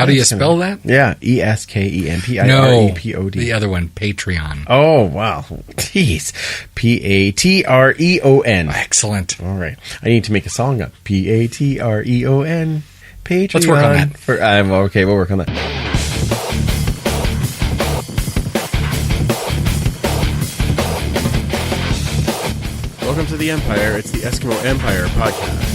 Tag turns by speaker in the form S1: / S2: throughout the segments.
S1: How do you spell that?
S2: Yeah, ESKENPIREPOD.
S1: No, the other one, Patreon.
S2: Oh, wow. Jeez. PATREON.
S1: Excellent.
S2: All right. I need to make a song up. PATREON. Patreon.
S1: Let's work on that.
S2: Okay, we'll work on that. Welcome to the Empire. It's the Eskimo Empire podcast.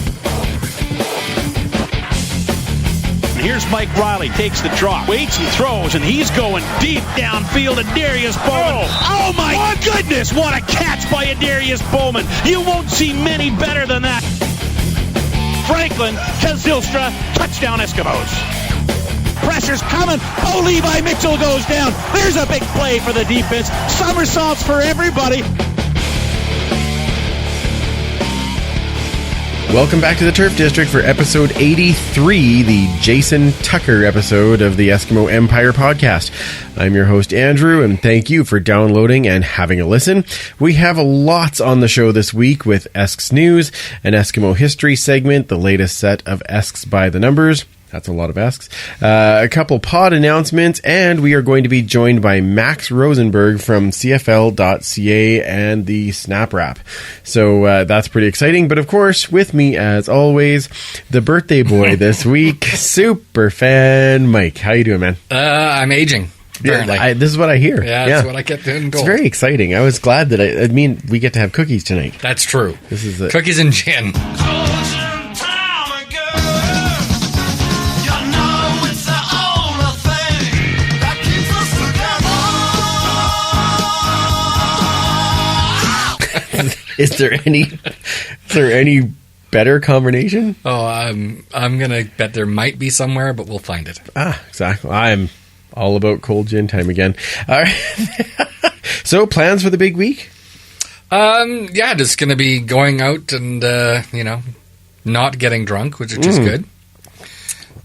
S3: And here's Mike Riley, takes the drop, waits and throws, and he's going deep downfield to Darius Bowman. Oh my goodness, what a catch by Darius Bowman. You won't see many better than that. Franklin to Zylstra, touchdown Eskimos. Pressure's coming. Oh, Levi Mitchell goes down. There's a big play for the defense. Somersaults for everybody.
S2: Welcome back to the Turf District for episode 83, the Jason Tucker episode of the Eskimo Empire podcast. I'm your host, Andrew, and thank you for downloading and having a listen. We have lots on the show this week with Esks News, an Eskimo history segment, the latest set of Esks by the numbers. That's a lot of Esks. A couple pod announcements, and we are going to be joined by Max Rosenberg from CFL.ca and the Snap Wrap. So that's pretty exciting. But of course, with me, as always, the birthday boy this week, Superfan Mike. How you doing, man?
S1: I'm aging. Apparently.
S2: Yeah, this is what I hear.
S1: Yeah, that's what I kept doing.
S2: It's very exciting. I was glad that I mean, we get to have cookies tonight.
S1: That's true.
S2: This is
S1: cookies and gin.
S2: Is there any better combination?
S1: Oh, I'm gonna bet there might be somewhere, but we'll find it.
S2: Exactly. I'm all about cold gin time again. All right. So, plans for the big week?
S1: Yeah, just gonna be going out and not getting drunk, which is just good.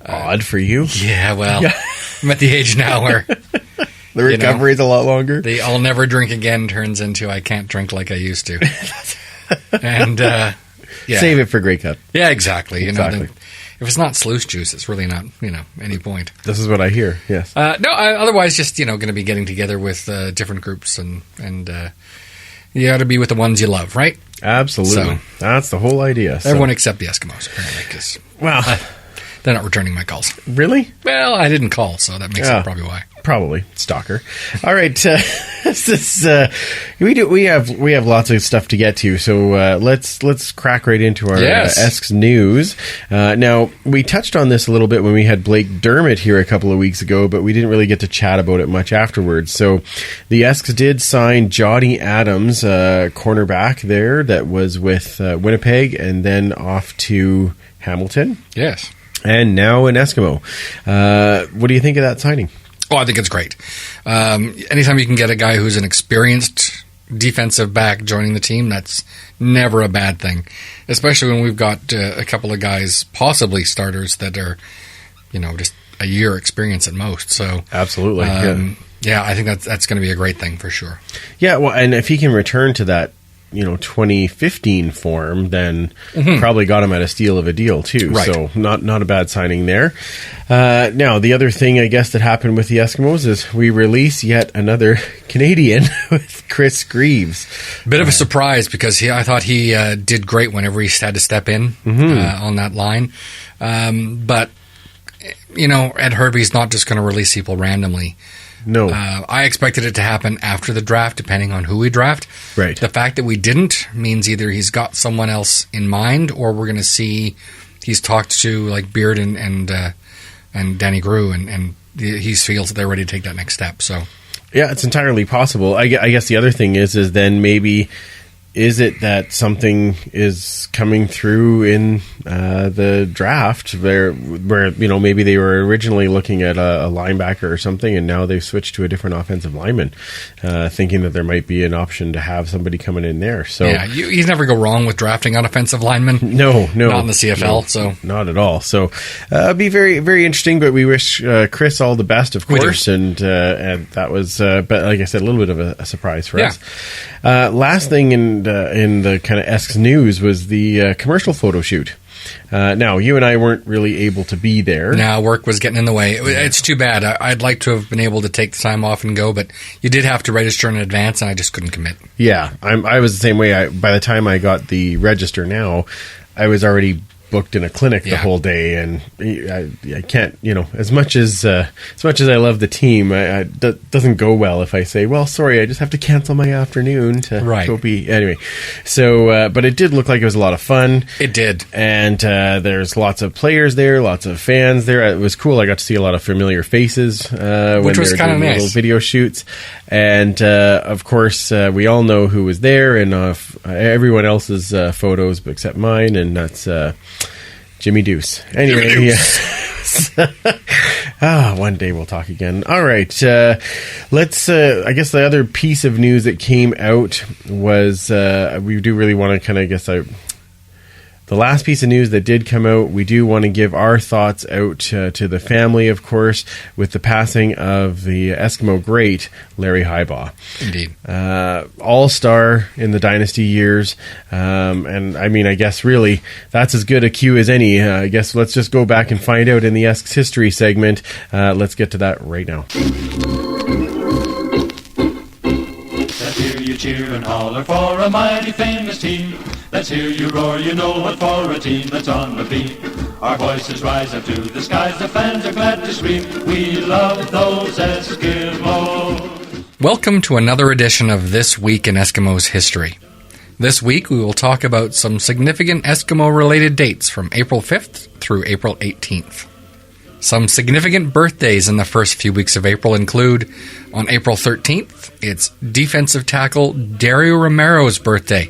S2: Odd for you.
S1: Yeah, well, I'm at the age now where
S2: the recovery is a lot longer.
S1: The I'll never drink again turns into I can't drink like I used to. And
S2: save it for Grey Cup.
S1: Yeah, exactly.
S2: Exactly.
S1: If it's not sluice juice, it's really not any point.
S2: This is what I hear. Yes.
S1: Otherwise, just going to be getting together with different groups and you got to be with the ones you love, right?
S2: Absolutely. So, that's the whole idea.
S1: Everyone except the Eskimos, apparently, because they're not returning my calls.
S2: Really?
S1: Well, I didn't call, so that makes it probably why.
S2: Probably stalker. All right, we have lots of stuff to get to, so let's crack right into our Esks news. Now, we touched on this a little bit when we had Blake Dermott here a couple of weeks ago, but we didn't really get to chat about it much afterwards. So, the Esks did sign Johnny Adams, cornerback there that was with Winnipeg, and then off to Hamilton.
S1: Yes,
S2: and now an Eskimo. What do you think of that signing?
S1: Oh, I think it's great. Anytime you can get a guy who's an experienced defensive back joining the team, that's never a bad thing. Especially when we've got a couple of guys, possibly starters, that are, just a year experience at most. So
S2: absolutely,
S1: I think that's going to be a great thing for sure.
S2: Yeah, well, and if he can return to that 2015 form, then probably got him at a steal of a deal too.
S1: Right.
S2: So not a bad signing there. Now, the other thing I guess that happened with the Eskimos is we release yet another Canadian with Chris Greaves.
S1: Bit of a surprise because I thought he did great whenever he had to step in on that line. But Ed Herbie's not just going to release people randomly.
S2: No.
S1: I expected it to happen after the draft, depending on who we draft.
S2: Right.
S1: The fact that we didn't means either he's got someone else in mind, or we're going to see he's talked to like Beard and Danny Grew, and he feels that they're ready to take that next step. So,
S2: yeah, it's entirely possible. I guess the other thing is then maybe. Is it that something is coming through in the draft where maybe they were originally looking at a linebacker or something, and now they've switched to a different offensive lineman, thinking that there might be an option to have somebody coming in there. So
S1: yeah, you never go wrong with drafting an offensive lineman.
S2: No,
S1: not in the CFL.
S2: No,
S1: so
S2: not at all. So it'll be very, very interesting. But we wish Chris all the best, of course, and that was, but like I said, a little bit of a surprise for us. Last thing in the kind of Esks news was the commercial photo shoot. Now, you and I weren't really able to be there.
S1: Now, work was getting in the way. It's too bad. I'd like to have been able to take the time off and go, but you did have to register in advance, and I just couldn't commit.
S2: Yeah, I was the same way. By the time I got the register now, I was already booked in a clinic the whole day, and I can't, as much as I love the team, that doesn't go well if I say, well, sorry, I just have to cancel my afternoon to go be anyway. So, but it did look like it was a lot of fun.
S1: It did,
S2: and there's lots of players there, lots of fans there. It was cool. I got to see a lot of familiar faces,
S1: which was kind of nice.
S2: Little video shoots, and of course, we all know who was there, and everyone else's photos except mine, and that's Jimmy Deuce. Anyway, one day we'll talk again. All right, let's. I guess the other piece of news that came out was we do really want to kind of the last piece of news that did come out, we do want to give our thoughts out to the family, of course, with the passing of the Eskimo great, Larry Highbaugh.
S1: Indeed.
S2: All-star in the Dynasty years. And, I mean, I guess really that's as good a cue as any. I guess let's just go back and find out in the Esks History segment. Let's get to that right now.
S4: Let's hear you cheer and holler for a mighty famous team. Let's hear you roar, you know what, for a team that's on repeat. Our voices rise up to the skies, the fans are glad to scream. We love those Eskimos.
S1: Welcome to another edition of This Week in Eskimos History. This week we will talk about some significant Eskimo-related dates from April 5th through April 18th. Some significant birthdays in the first few weeks of April include, on April 13th, it's defensive tackle Dario Romero's birthday.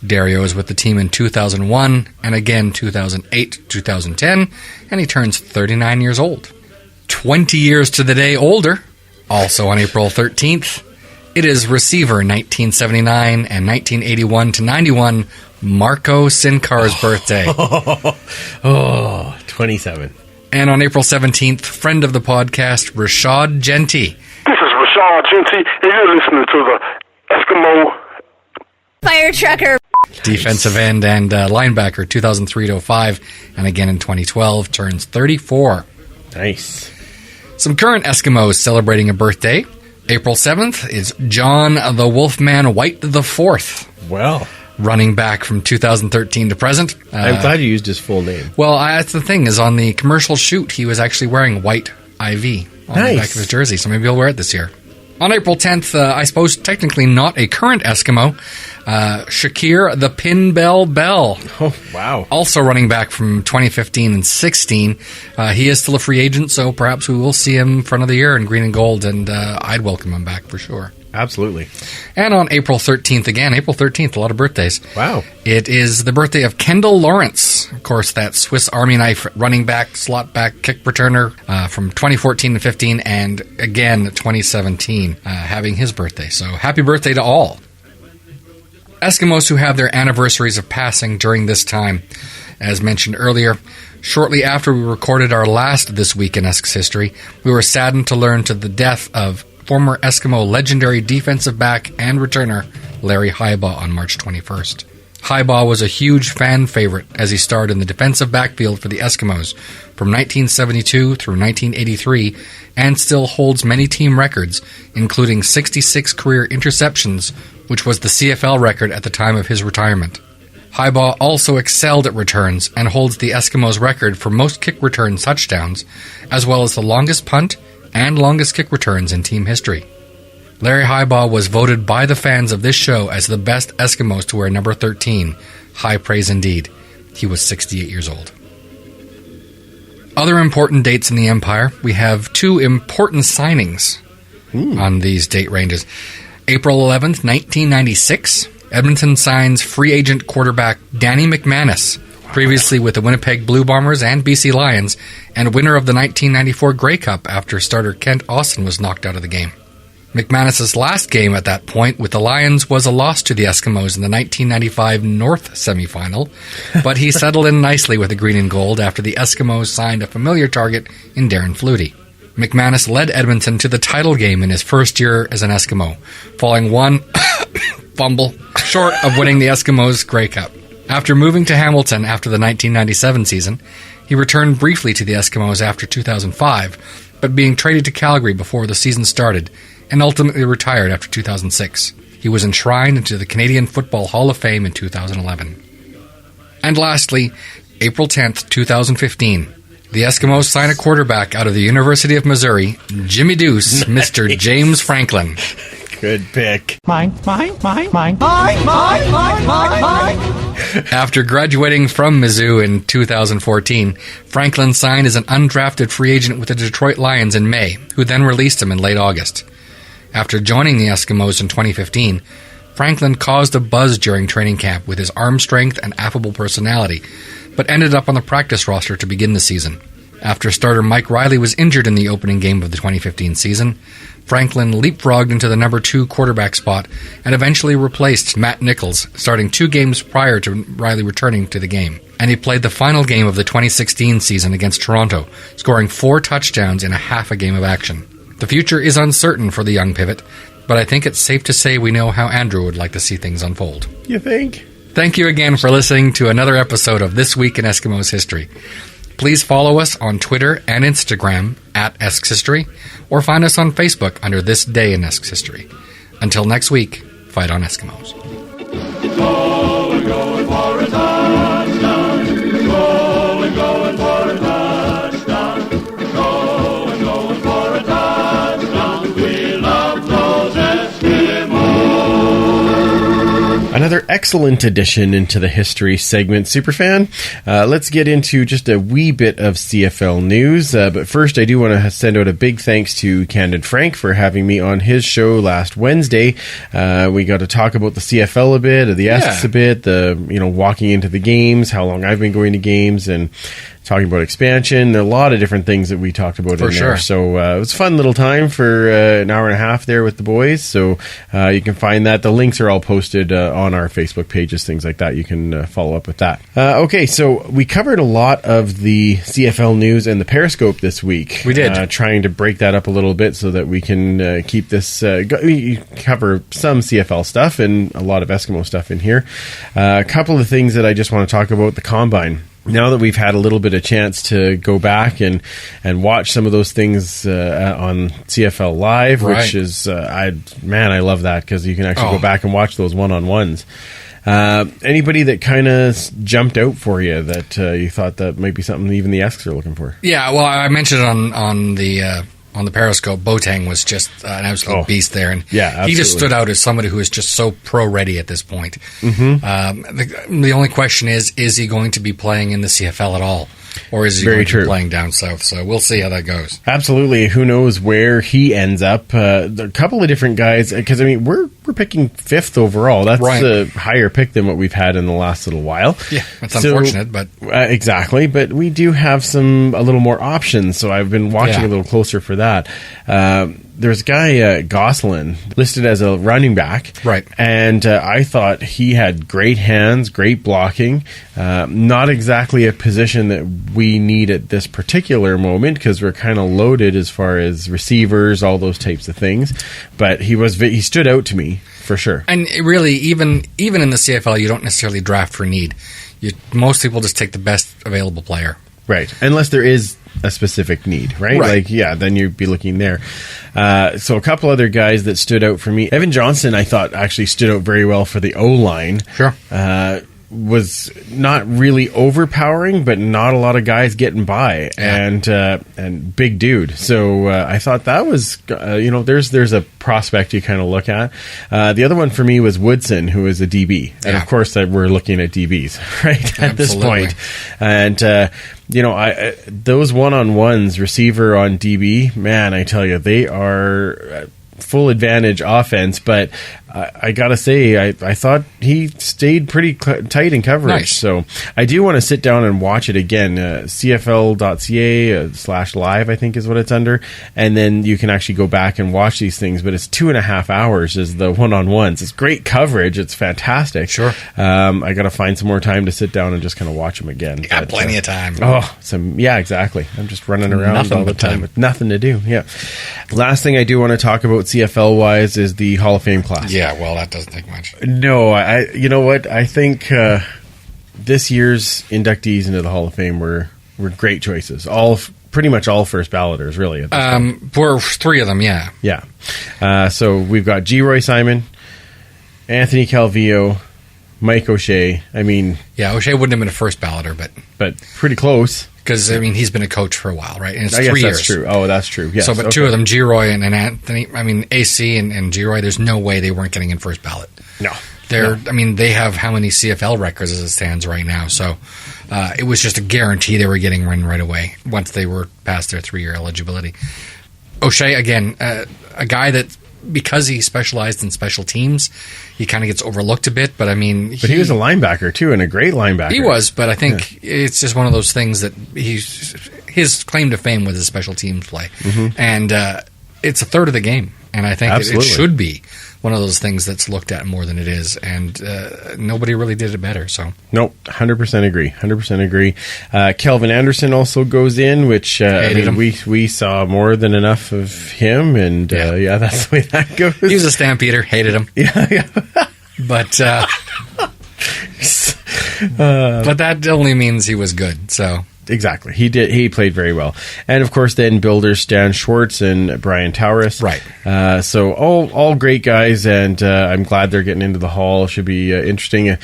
S1: Dario is with the team in 2001 and again 2008, 2010, and he turns 39 years old. 20 years to the day older, also on April 13th, it is receiver 1979 and 1981-91 Marco Sincar's birthday.
S2: 27.
S1: And on April 17th, friend of the podcast, Rashad Genty.
S5: This is Rashad Genty, and you're listening to the Eskimo
S6: Fire Trucker.
S1: Defensive end and linebacker, 2003-05, and again in 2012, turns 34.
S2: Nice.
S1: Some current Eskimos celebrating a birthday. April 7th is John the Wolfman White IV.
S2: Well,
S1: running back from 2013 to present.
S2: I'm glad you used his full name.
S1: Well, that's the thing, is on the commercial shoot, he was actually wearing white IV on the back of his jersey, so maybe he'll wear it this year. On April 10th, I suppose technically not a current Eskimo, Shakir the Pinbell Bell.
S2: Oh, wow.
S1: Also running back from 2015 and 16. He is still a free agent, so perhaps we will see him front of the year in green and gold, and I'd welcome him back for sure.
S2: Absolutely.
S1: And on April 13th again, April 13th, a lot of birthdays.
S2: Wow.
S1: It is the birthday of Kendall Lawrence. Of course, that Swiss Army knife running back, slot back, kick returner from 2014 and 15, and again 2017, having his birthday. So happy birthday to all. Eskimos who have their anniversaries of passing during this time. As mentioned earlier, shortly after we recorded our last This Week in Esks History, we were saddened to learn to the death of former Eskimo legendary defensive back and returner Larry Highbaugh on March 21st. Highbaugh was a huge fan favorite as he starred in the defensive backfield for the Eskimos from 1972 through 1983 and still holds many team records, including 66 career interceptions, which was the CFL record at the time of his retirement. Highbaugh also excelled at returns and holds the Eskimos' record for most kick return touchdowns, as well as the longest punt and longest kick returns in team history. Larry Highbaugh was voted by the fans of this show as the best Eskimos to wear number 13. High praise indeed. He was 68 years old. Other important dates in the Empire. We have two important signings on these date ranges. April 11th, 1996, Edmonton signs free agent quarterback Danny McManus, previously with the Winnipeg Blue Bombers and BC Lions, and winner of the 1994 Grey Cup after starter Kent Austin was knocked out of the game. McManus' last game at that point with the Lions was a loss to the Eskimos in the 1995 North semifinal, but he settled in nicely with the green and gold after the Eskimos signed a familiar target in Darren Flutie. McManus led Edmonton to the title game in his first year as an Eskimo, falling one fumble short of winning the Eskimos Grey Cup. After moving to Hamilton after the 1997 season, he returned briefly to the Eskimos after 2005, but being traded to Calgary before the season started, and ultimately retired after 2006. He was enshrined into the Canadian Football Hall of Fame in 2011. And lastly, April 10th, 2015, the Eskimos sign a quarterback out of the University of Missouri, Jimmy Deuce, Mr. James Franklin.
S2: Good pick.
S3: Mine.
S1: After graduating from Mizzou in 2014, Franklin signed as an undrafted free agent with the Detroit Lions in May, who then released him in late August. After joining the Eskimos in 2015, Franklin caused a buzz during training camp with his arm strength and affable personality, but ended up on the practice roster to begin the season. After starter Mike Riley was injured in the opening game of the 2015 season, Franklin leapfrogged into the number 2 quarterback spot and eventually replaced Matt Nichols, starting 2 games prior to Riley returning to the game. And he played the final game of the 2016 season against Toronto, scoring 4 touchdowns in a half a game of action. The future is uncertain for the young pivot, but I think it's safe to say we know how Andrew would like to see things unfold.
S2: You think?
S1: Thank you again for listening to another episode of This Week in Eskimos History. Please follow us on Twitter and Instagram at Esks History, or find us on Facebook under This Day in Esks History. Until next week, fight on, Eskimos.
S4: Going for a touchdown. Going for a touchdown. Going for a touchdown. We love those Eskimos.
S2: Another excellent addition into the history segment, Superfan. Let's get into just a wee bit of CFL news. But first, I do want to send out a big thanks to Candid Frank for having me on his show last Wednesday. We got to talk about the CFL a bit, the Esks a bit, walking into the games, how long I've been going to games, and talking about expansion, a lot of different things that we talked about in there. So it was a fun little time for an hour and a half there with the boys. So you can find that. The links are all posted on our Facebook pages, things like that. You can follow up with that. Okay, so we covered a lot of the CFL news and the Periscope this week.
S1: We did.
S2: Trying to break that up a little bit so that we can keep this, we cover some CFL stuff and a lot of Eskimo stuff in here. A couple of things that I just want to talk about, the Combine. Now that we've had a little bit of chance to go back and watch some of those things on CFL Live, which is, I love that because you can actually go back and watch those one-on-ones. Anybody that kind of jumped out for you that you thought that might be something even the Esks are looking for?
S1: Yeah, well, I mentioned it on the Periscope. Boateng was just an absolute beast there, and he just stood out as somebody who is just so pro-ready at this point. Mm-hmm. The only question is he going to be playing in the CFL at all? Or is he going to be playing down south? So we'll see how that goes.
S2: Absolutely. Who knows where he ends up? A couple of different guys, because, we're picking 5th overall. That's a higher pick than what we've had in the last little while.
S1: Yeah, that's unfortunate, but...
S2: exactly, but we do have a little more options, so I've been watching a little closer for that. There's a guy, Gosselin, listed as a running back.
S1: Right.
S2: And I thought he had great hands, great blocking. Not exactly a position that we need at this particular moment because we're kind of loaded as far as receivers, all those types of things. But he stood out to me for sure.
S1: And really, even in the CFL, you don't necessarily draft for need. Most people just take the best available player.
S2: Right. Unless there is a specific need, right? Then you'd be looking there. So a couple other guys that stood out for me. Evan Johnson, I thought, actually stood out very well for the O-line.
S1: Sure.
S2: Was not really overpowering, but not a lot of guys getting by, and big dude. So I thought that was, there's a prospect you kind of look at. The other one for me was Woodson, who is a DB, and of course we're looking at DBs right at this point. And those one-on-ones, receiver on DB, man, I tell you, they are full advantage offense, but I gotta say, I thought he stayed pretty tight in coverage.
S1: Nice.
S2: So I do want to sit down and watch it again. CFL.ca /live, I think is what it's under. And then you can actually go back and watch these things, but it's 2.5 hours is the one-on-ones. It's great coverage. It's fantastic.
S1: Sure.
S2: I gotta find some more time to sit down and just kind of watch them again.
S1: You got plenty of time.
S2: Exactly. I'm just running around all the time with nothing to do. Yeah. Last thing I do want to talk about CFL-wise is the Hall of Fame class.
S1: Yeah, well, that doesn't take much.
S2: No, you know what? I think this year's inductees into the Hall of Fame were great choices. Pretty much all first balloters, really. At this point.
S1: Were 3 of them, yeah.
S2: Yeah. So we've got G. Roy Simon, Anthony Calvillo, Mike O'Shea. I mean...
S1: Yeah, O'Shea wouldn't have been a first balloter,
S2: but pretty close.
S1: Because, I mean, he's been a coach for a while, right? And it's
S2: I guess
S1: 3 years.
S2: That's true. Oh, that's true. Yes.
S1: So, but 2 of them, G-Roy and Anthony, I mean, AC and G-Roy, there's no way they weren't getting in first ballot.
S2: No.
S1: I mean, they have how many CFL records as it stands right now. So it was just a guarantee they were getting in right away once they were past their 3-year eligibility. O'Shea, again, a guy that, because he specialized in special teams, he kind of gets overlooked a bit. But I mean,
S2: he was a linebacker too, and a great linebacker.
S1: He was, but I think it's just one of those things that his claim to fame was his special teams play, and it's a third of the game, and I think it should be one of those things that's looked at more than it is, and nobody really did it better. So
S2: nope, 100% agree. 100% agree. Kelvin Anderson also goes in, which I mean, we saw more than enough of him, and that's the way that goes.
S1: He was a Stampeder, hated him.
S2: Yeah.
S1: But but that only means he was good. So.
S2: Exactly. He played very well. And of course then builders Stan Schwartz and Brian Tauris.
S1: Right.
S2: So all great guys, and I'm glad they're getting into the Hall. Should be interesting.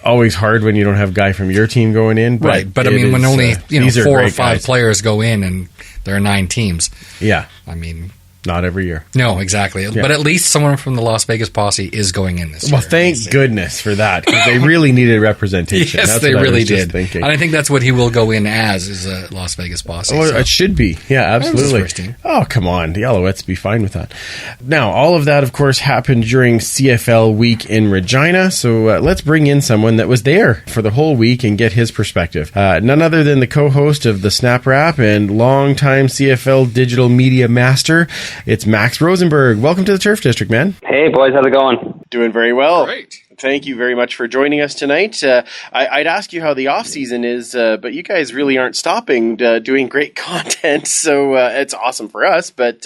S2: Always hard when you don't have a guy from your team going in. But
S1: right. But I mean, when only 4 or 5 players go in and there are 9 teams.
S2: Yeah.
S1: I mean...
S2: Not every year.
S1: No, exactly. Yeah. But at least someone from the Las Vegas Posse is going in this year.
S2: Well, thank goodness for that, because they really needed representation.
S1: Yes, they really did. And I think that's what he will go in as, is a Las Vegas Posse.
S2: Oh, so. It should be. Yeah, absolutely. Oh, come on. The Alouettes be fine with that. Now, all of that, of course, happened during CFL week in Regina, so let's bring in someone that was there for the whole week and get his perspective. None other than the co-host of the Snap Wrap and longtime CFL digital media master, it's Max Rosenberg. Welcome to the Turf District, man.
S7: Hey, boys. How's it going?
S2: Doing very well.
S1: Great.
S2: Thank you very much for joining us tonight. I'd ask you how the off-season is, but you guys really aren't stopping doing great content, so it's awesome for us. But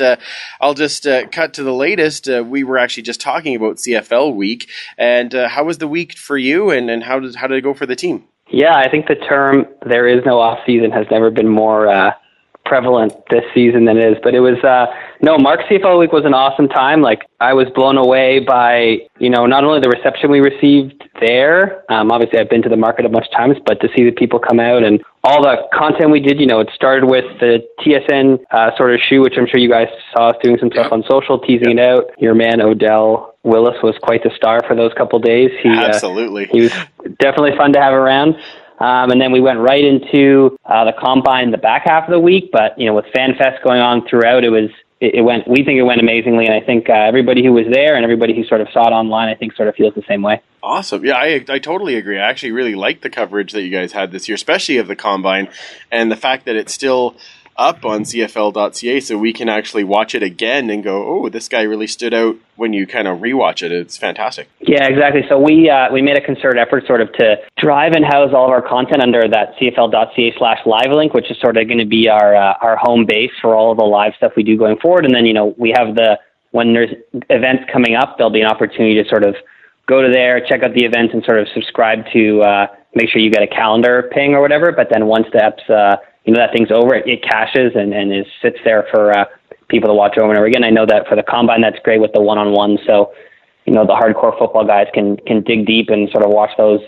S2: I'll just cut to the latest. We were actually just talking about CFL week, and how was the week for you, and how did it go for the team?
S7: Yeah, I think the term "there is no off-season" has never been more prevalent this season than it is. But it was Mark, CFL week was an awesome time. Like, I was blown away by not only the reception we received there. Obviously I've been to the market a bunch of times, but to see the people come out and all the content we did. It started with the TSN sort of shoe, which I'm sure you guys saw us doing some stuff on social, teasing it out. Your man Odell Willis was quite the star for those couple days.
S2: Absolutely. He
S7: was definitely fun to have around. And then we went right into the combine the back half of the week. But with FanFest going on throughout, we think it went amazingly. And I think everybody who was there and everybody who sort of saw it online, I think sort of feels the same way.
S2: Awesome. Yeah, I totally agree. I actually really liked the coverage that you guys had this year, especially of the combine, and the fact that it's still up on CFL.ca, so we can actually watch it again and go, oh, this guy really stood out when you kind of rewatch it. It's fantastic.
S7: Yeah, exactly. So we made a concerted effort sort of to drive and house all of our content under that CFL.ca/live link, which is sort of going to be our home base for all of the live stuff we do going forward. And then, we have when there's events coming up, there'll be an opportunity to sort of go to there, check out the events, and sort of subscribe to make sure you get a calendar ping or whatever. But then once the EP's that thing's over, it caches and sits there for people to watch over and over again. I know that for the combine, that's great with the one-on-one. So, the hardcore football guys can dig deep and sort of watch those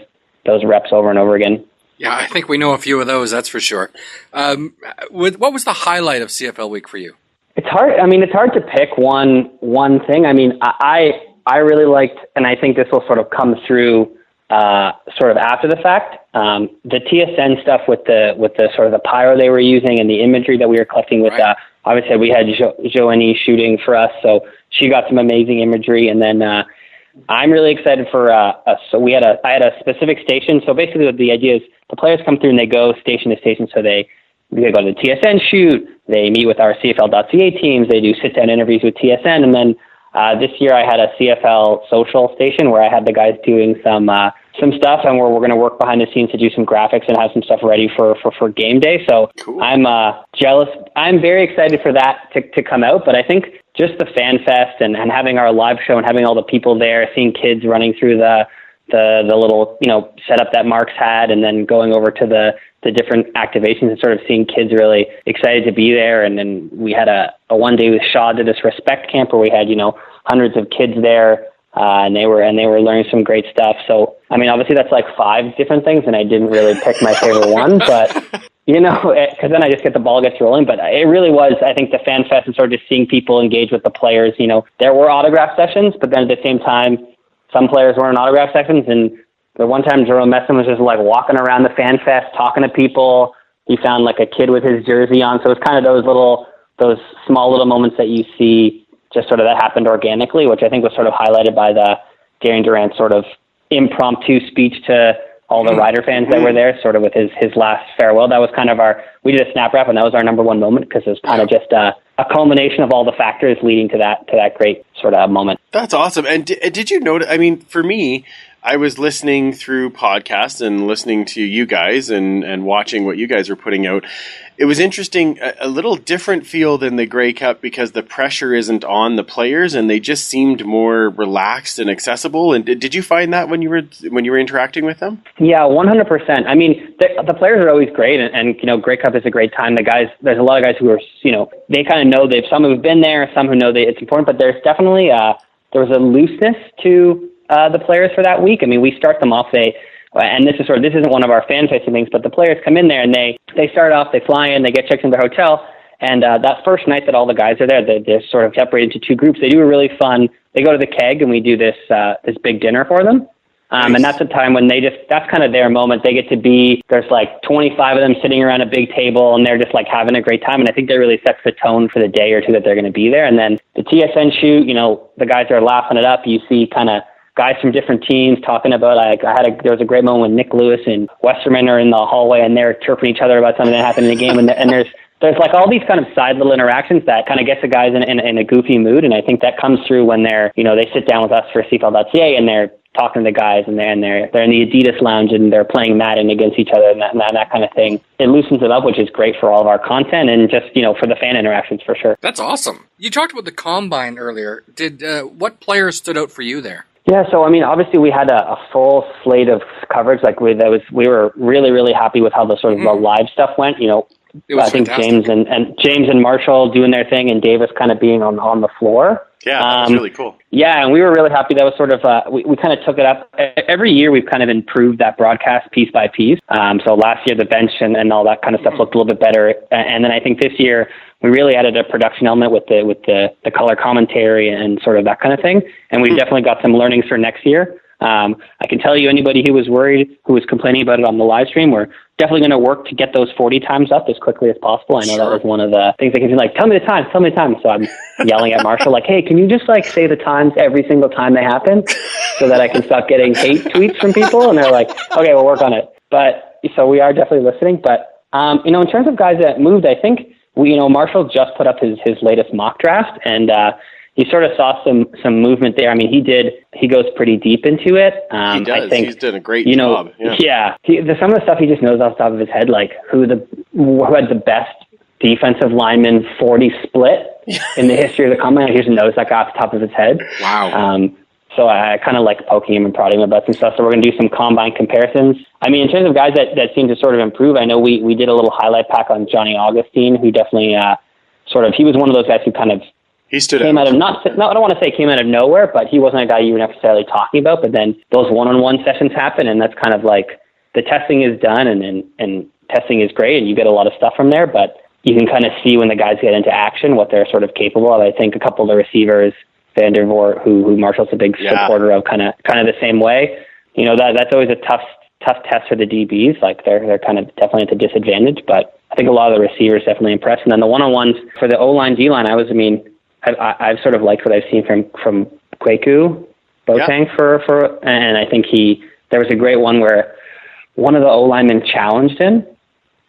S7: reps over and over again.
S1: Yeah, I think we know a few of those, that's for sure. What was the highlight of CFL week for you?
S7: It's hard. I mean, it's hard to pick one thing. I mean, I really liked, and I think this will sort of come through sort of after the fact, the TSN stuff with the sort of the pyro they were using and the imagery that we were collecting with,
S1: right.
S7: Obviously we had Joanie shooting for us, so she got some amazing imagery. And then I'm really excited for so I had a specific station. So basically the idea is the players come through and they go station to station. So they go to the TSN shoot, they meet with our CFL.ca teams, they do sit down interviews with TSN, and then this year I had a CFL social station where I had the guys doing some stuff, and we're going to work behind the scenes to do some graphics and have some stuff ready for game day. So cool. I'm jealous. I'm very excited for that to come out, but I think just the fan fest and having our live show and having all the people there, seeing kids running through the the little, setup that Mark's had, and then going over to the different activations and sort of seeing kids really excited to be there. And then we had a one day with Shaw did this respect camp where we had, hundreds of kids there, and they were learning some great stuff. So, I mean, obviously that's like 5 different things, and I didn't really pick my favorite one, but because then I just get the ball gets rolling. But it really was, I think, the fan fest and sort of just seeing people engage with the players. There were autograph sessions, but then at the same time, some players weren't in autograph sessions. And the one time Jerome Messon was just like walking around the fan fest, talking to people. He found like a kid with his jersey on. So it's kind of those small little moments that you see just sort of that happened organically, which I think was sort of highlighted by the Darian Durant sort of impromptu speech to all the Rider fans that were there, sort of with his last farewell. That was kind of we did a snap wrap, and that was our number one moment because it was kind of just a culmination of all the factors leading to that great sort of moment.
S2: That's awesome. And did you notice, I mean, for me, I was listening through podcasts and listening to you guys and watching what you guys were putting out. It was interesting, a little different feel than the Grey Cup because the pressure isn't on the players and they just seemed more relaxed and accessible. And did you find that when you were interacting with them? Yeah,
S7: 100%. I mean, the players are always great, and Grey Cup is a great time. The guys, there's a lot of guys who are, they kind of know some who've been there, some who know that it's important, but there's definitely there was a looseness to the players for that week. I mean, we start them off, and this isn't one of our fan-facing things, but the players come in there and they start off, they fly in, they get checked into their hotel, and that first night that all the guys are there, they're sort of separated into 2 groups. They do a really fun, they go to the keg and we do this big dinner for them. Nice. And that's a time when that's kind of their moment. They get to there's like 25 of them sitting around a big table and they're just like having a great time. And I think that really sets the tone for the day or two that they're going to be there. And then the TSN shoot, the guys are laughing it up. You see kind of guys from different teams talking about, there was a great moment when Nick Lewis and Westerman are in the hallway and they're chirping each other about something that happened in the game. And there's like all these kind of side little interactions that kind of gets the guys in a goofy mood. And I think that comes through when they're, they sit down with us for CFL.ca and they're talking to the guys and they're in the Adidas lounge and they're playing Madden against each other and that kind of thing. It loosens it up, which is great for all of our content and just, for the fan interactions for sure.
S1: That's awesome. You talked about the Combine earlier. What players stood out for you there?
S7: Yeah, so I mean, obviously we had a full slate of coverage. Like we were really, really happy with how the sort of the live stuff went. I think
S1: fantastic.
S7: James and Marshall doing their thing, and Davis kind of being on the floor.
S2: Yeah, that was really cool.
S7: Yeah, and we were really happy. That was sort of we kind of took it up every year. We've kind of improved that broadcast piece by piece. So last year the bench and all that kind of stuff looked a little bit better, and then I think this year we really added a production element with the color commentary and sort of that kind of thing. And we've definitely got some learnings for next year. I can tell you, anybody who was worried, who was complaining about it on the live stream, we're definitely going to work to get those 40 times up as quickly as possible. I know that was one of the things they can be like, tell me the time. So I'm yelling at Marshall like, hey, can you just like say the times every single time they happen so that I can stop getting hate tweets from people? And they're like, okay, we'll work on it. But so we are definitely listening. But, in terms of guys that moved, I think Marshall just put up his latest mock draft and, you sort of saw some movement there. I mean, he goes pretty deep into it.
S2: He does.
S7: I think,
S2: he's done a great job.
S7: Yeah. Some of the stuff he just knows off the top of his head, like who had the best defensive lineman 40 split in the history of the combine. He just knows that guy off the top of his head.
S1: Wow.
S7: So I kind of like poking him and prodding him about some stuff. So we're going to do some combine comparisons. I mean, in terms of guys that seem to sort of improve, I know we did a little highlight pack on Johnny Augustine, who definitely he was one of those guys who kind of came out of I don't want to say came out of nowhere, but he wasn't a guy you were necessarily talking about. But then those one-on-one sessions happen, and that's kind of like the testing is done, and testing is great, and you get a lot of stuff from there. But you can kind of see when the guys get into action what they're sort of capable of. I think a couple of the receivers, Vandervoort, who Marshall's a big supporter of, kind of the same way. That's always a tough test for the DBs. Like they're kind of definitely at a disadvantage, but I think a lot of the receivers definitely impressed. And then the one-on-ones for the O-line, D-line, I've sort of liked what I've seen from Kwaku Boateng for, and I think there was a great one where one of the O-linemen challenged him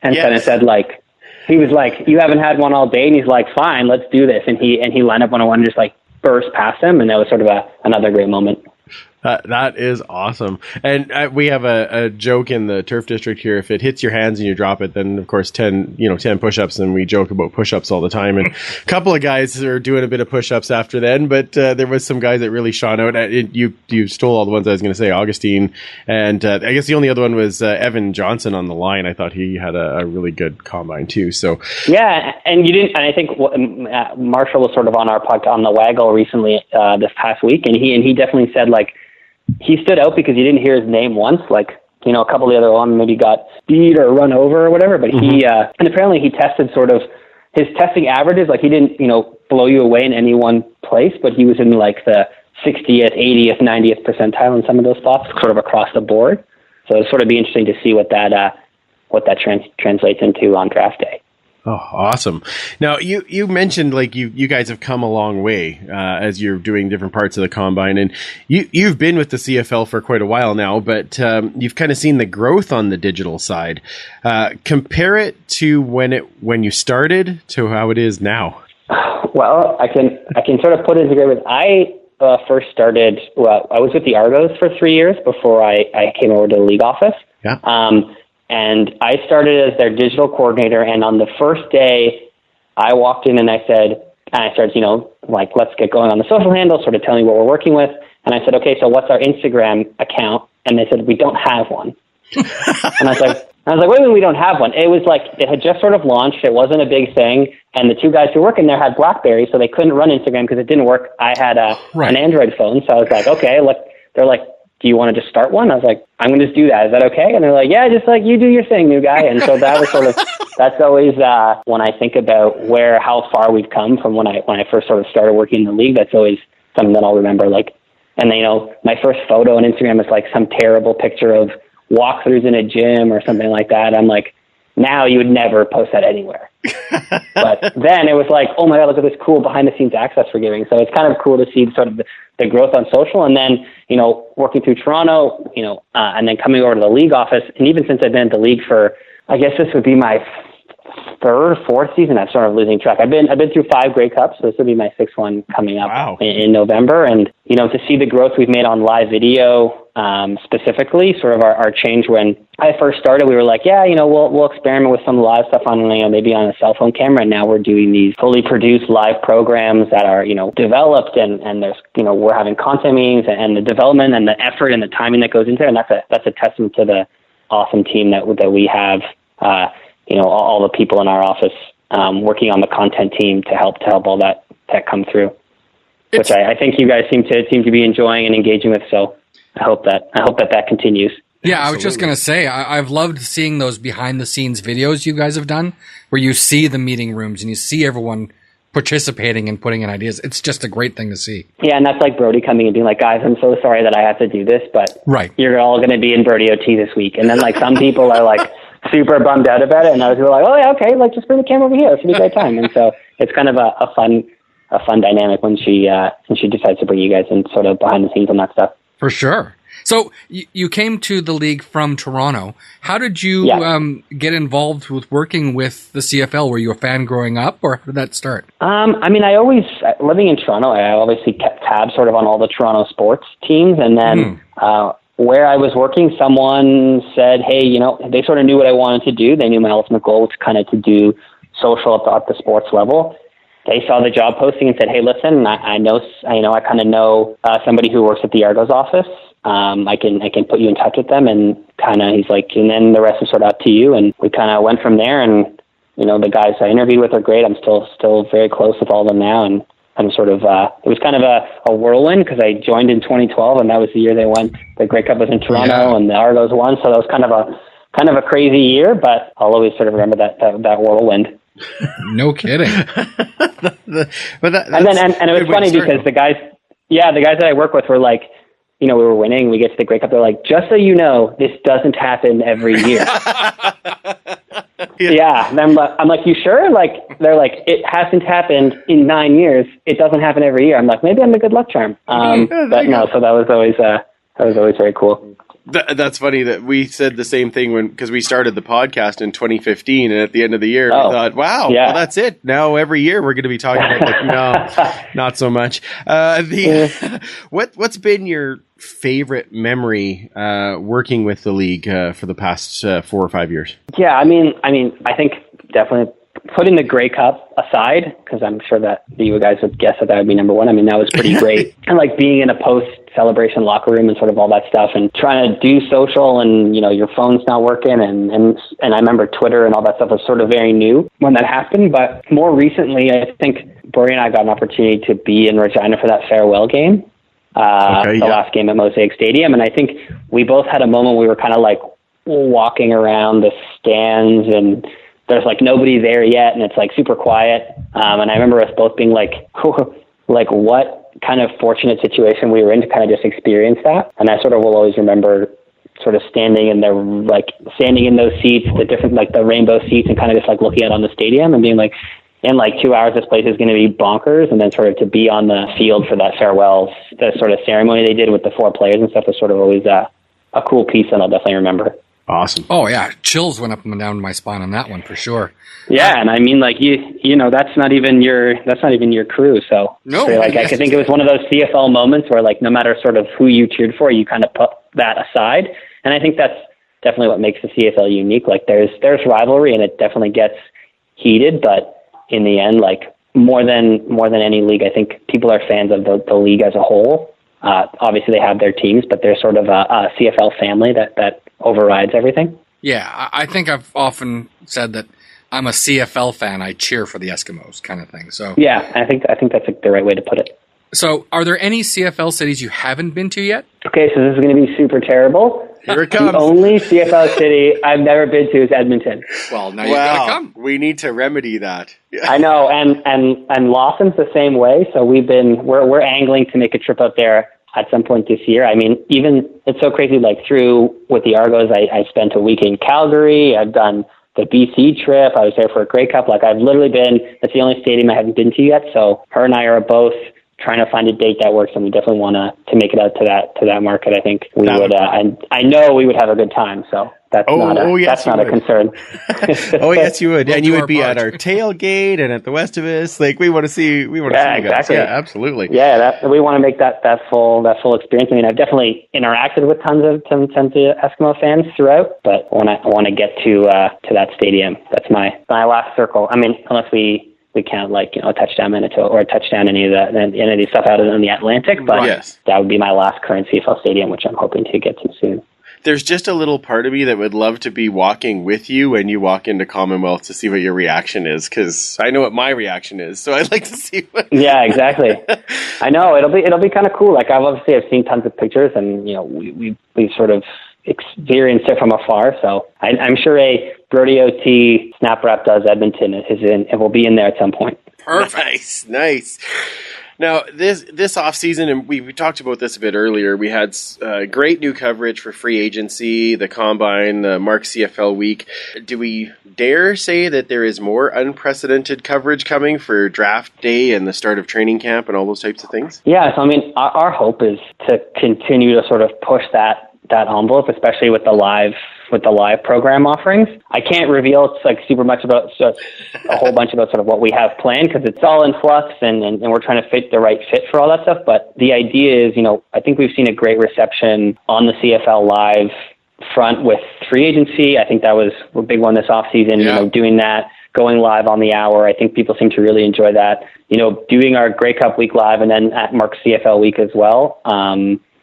S7: and kind of said like, he was like, you haven't had one all day, and he's like, fine, let's do this. And he lined up one-on-one and just like burst past him, and that was sort of another great moment.
S2: That is awesome. And we have a joke in the turf district here. If it hits your hands and you drop it, then of course 10 push-ups, and we joke about push-ups all the time. And a couple of guys are doing a bit of push-ups after then, but there was some guys that really shone out. You stole all the ones I was going to say, Augustine. And I guess the only other one was Evan Johnson on the line. I thought he had a really good combine too. So
S7: yeah, and you didn't. And I think Marshall was sort of on our podcast on the Waggle recently this past week, and he definitely said like, he stood out because you didn't hear his name once. Like, a couple of the other ones maybe got beat or run over or whatever, but he, and apparently he tested sort of, his testing averages, like he didn't, blow you away in any one place, but he was in like the 60th, 80th, 90th percentile in some of those spots, sort of across the board. So it'll sort of be interesting to see what that translates into on draft day.
S2: Oh, awesome. Now, you mentioned like you guys have come a long way as you're doing different parts of the combine, and you've been with the CFL for quite a while now, but you've kind of seen the growth on the digital side. Compare it to when you started to how it is now.
S7: Well, I can sort of put it together. I first started, I was with the Argos for 3 years before I came over to the league office.
S2: Yeah.
S7: And I started as their digital coordinator. And on the first day, I walked in and I started, let's get going on the social handle, sort of telling me what we're working with. And I said, okay, so what's our Instagram account? And they said, we don't have one. And I was like, wait a minute, we don't have one. It was like, it had just sort of launched. It wasn't a big thing. And the two guys who were working there had BlackBerry, so they couldn't run Instagram because it didn't work. I had an Android phone. So I was like, okay, look, they're like, do you want to just start one? I was like, I'm going to just do that. Is that okay? And they're like, yeah, just like you do your thing, new guy. And so that was sort of, that's always, when I think about how far we've come from when I first sort of started working in the league, that's always something that I'll remember. Like, and my first photo on Instagram is like some terrible picture of walkthroughs in a gym or something like that. I'm like, now you would never post that anywhere. But then it was like, oh my God, look at this cool behind the scenes access we're giving. So it's kind of cool to see sort of the growth on social. And then, working through Toronto, and then coming over to the league office. And even since I've been at the league for, I guess this would be my third, fourth season, I'm sort of losing track. I've been through 5 Grey Cups, so this will be my 6th one coming up in November. And, to see the growth we've made on live video, specifically, sort of our change when I first started, we were like, yeah, we'll experiment with some live stuff on, maybe on a cell phone camera. And now we're doing these fully produced live programs that are, developed and there's, we're having content meetings and the development and the effort and the timing that goes into it. And that's a testament to the awesome team that we have, all the people in our office, working on the content team to help all that come through, which I think you guys seem to be enjoying and engaging with. So I hope that continues.
S1: Yeah, I was just going to say, I've loved seeing those behind-the-scenes videos you guys have done, where you see the meeting rooms and you see everyone participating and putting in ideas. It's just a great thing to see.
S7: Yeah, and that's like Brody coming and being like, guys, I'm so sorry that I have to do this, but you're all going to be in Brody OT this week. And then like some people are like super bummed out about it, and others are like, oh yeah, okay, like just bring the camera over here. It's going to be a great time. And so it's kind of a fun dynamic when she decides to bring you guys in sort of behind the scenes on that stuff.
S1: For sure. So you came to the league from Toronto. How did you get involved with working with the CFL? Were you a fan growing up, or how did that start?
S7: I always, living in Toronto, I obviously kept tabs sort of on all the Toronto sports teams. And then where I was working, someone said, hey, they sort of knew what I wanted to do. They knew my ultimate goal was kind of to do social at the sports level. They saw the job posting and said, hey, listen, I kind of know somebody who works at the Argos office. I can put you in touch with them, and he's like, and then the rest is sort of up to you. And we kind of went from there, and, the guys I interviewed with are great. I'm still very close with all of them now. And I'm sort of, it was kind of a whirlwind because I joined in 2012 and that was the year they won. The Grey Cup was in Toronto and the Argos won. So that was kind of a crazy year, but I'll always sort of remember that whirlwind.
S1: No kidding.
S7: And it was funny because the guys that I work with were like, we were winning, we get to the Grey Cup, they're like, just so you know, this doesn't happen every year. Yeah. And I'm like, you sure? Like, they're like, it hasn't happened in 9 years. It doesn't happen every year. I'm like, maybe I'm a good luck charm. But no, so that was always very cool.
S2: That's funny that we said the same thing because we started the podcast in 2015, and at the end of the year, we thought, wow, well, that's it. Now every year we're going to be talking about no, not so much. What's been your favorite memory working with the league for the past 4 or 5 years?
S7: Yeah, I mean, I think definitely putting the Grey Cup aside, because I'm sure that you guys would guess that would be number one. I mean, that was pretty great. And like being in a post-celebration locker room and sort of all that stuff and trying to do social and, your phone's not working. And I remember Twitter and all that stuff was sort of very new when that happened. But more recently, I think Brody and I got an opportunity to be in Regina for that farewell game, last game at Mosaic Stadium. And I think we both had a moment we were kind of like walking around the stands and there's like nobody there yet, and it's like super quiet. And I remember us both being like, what kind of fortunate situation we were in to kind of just experience that. And I sort of will always remember sort of standing in those seats, the different, like the rainbow seats, and kind of just like looking out on the stadium and being like, in like 2 hours, this place is going to be bonkers. And then sort of to be on the field for that farewell, the sort of ceremony they did with the 4 players and stuff was sort of always a cool piece that I'll definitely remember.
S2: Awesome.
S1: Oh yeah, chills went up and down my spine on that one for sure.
S7: Yeah, and I mean, like that's not even your crew. So
S1: no,
S7: like I think it was one of those CFL moments where like no matter sort of who you cheered for, you kind of put that aside. And I think that's definitely what makes the CFL unique. Like there's rivalry, and it definitely gets heated, but in the end, like more than any league, I think people are fans of the league as a whole. Obviously, they have their teams, but they're sort of a CFL family that overrides everything.
S1: Yeah, I think I've often said that I'm a CFL fan. I cheer for the Eskimos, kind of thing. So
S7: yeah, I think that's the right way to put it.
S1: So, are there any CFL cities you haven't been to yet?
S7: Okay, so this is going to be super terrible.
S2: Here it comes.
S7: The only CFL city I've never been to is Edmonton.
S1: Well, now you gotta come.
S2: We need to remedy that.
S7: I know, and Lawson's the same way. So we're angling to make a trip out there at some point this year. I mean, even it's so crazy. Like with the Argos, I spent a week in Calgary. I've done the BC trip. I was there for a Grey Cup. Like I've literally been. That's the only stadium I haven't been to yet. So her and I are both trying to find a date that works, and we definitely want to make it out to that market. I think we would. I know we would have a good time. So that's not a concern.
S2: Oh yes, you would, and you would be at our tailgate and at the Westivus. Like we want to see. We want to see you guys.
S7: Exactly.
S2: Yeah, absolutely.
S7: Yeah, we want to make that full experience. I mean, I've definitely interacted with tons of Eskimo fans throughout, but I want to get to that stadium. That's my last circle. I mean, unless we count like a touchdown Manitoba or a touchdown any of the stuff out in the Atlantic, but that would be my last current CFL stadium, which I'm hoping to get to soon.
S2: There's just a little part of me that would love to be walking with you when you walk into Commonwealth to see what your reaction is, because I know what my reaction is, so I'd like to see what...
S7: Yeah, exactly. I know, it'll be kind of cool. Like I've seen tons of pictures, and we've sort of experienced it from afar, so I'm sure a Brody OT Snap Wrap Does Edmonton it will be in there at some point.
S2: Perfect. Nice. Now, this off season, and we talked about this a bit earlier, we had great new coverage for free agency, the Combine, the Mark CFL Week. Do we dare say that there is more unprecedented coverage coming for draft day and the start of training camp and all those types of things?
S7: Yeah, so I mean, our hope is to continue to sort of push that envelope, especially with the live program offerings. I can't reveal like super much about a whole bunch about sort of what we have planned, because it's all in flux and we're trying to fit the right fit for all that stuff. But the idea is, I think we've seen a great reception on the CFL Live front with free agency. I think that was a big one this off season.
S1: Yeah.
S7: Doing that, going live on the hour. I think people seem to really enjoy that. Doing our Grey Cup week live and then at Mark CFL week as well.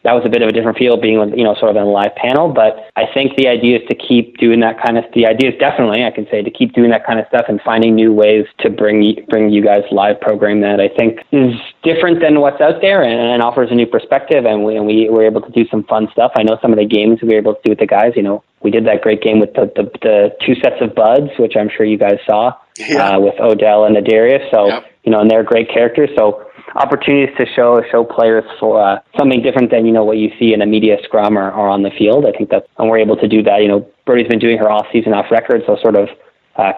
S7: That was a bit of a different feel being, sort of in a live panel, but I think the idea is to keep doing that the idea is definitely, I can say, to keep doing that kind of stuff and finding new ways to bring you guys live program that I think is different than what's out there and offers a new perspective. And we were able to do some fun stuff. I know some of the games we were able to do with the guys, we did that great game with the 2 sets of buds, which I'm sure you guys saw, with Odell and Adarius. So, and they're great characters. So, opportunities to show players for something different than what you see in a media scrum or on the field. I think and we're able to do that. Brody's been doing her off season off record, so sort of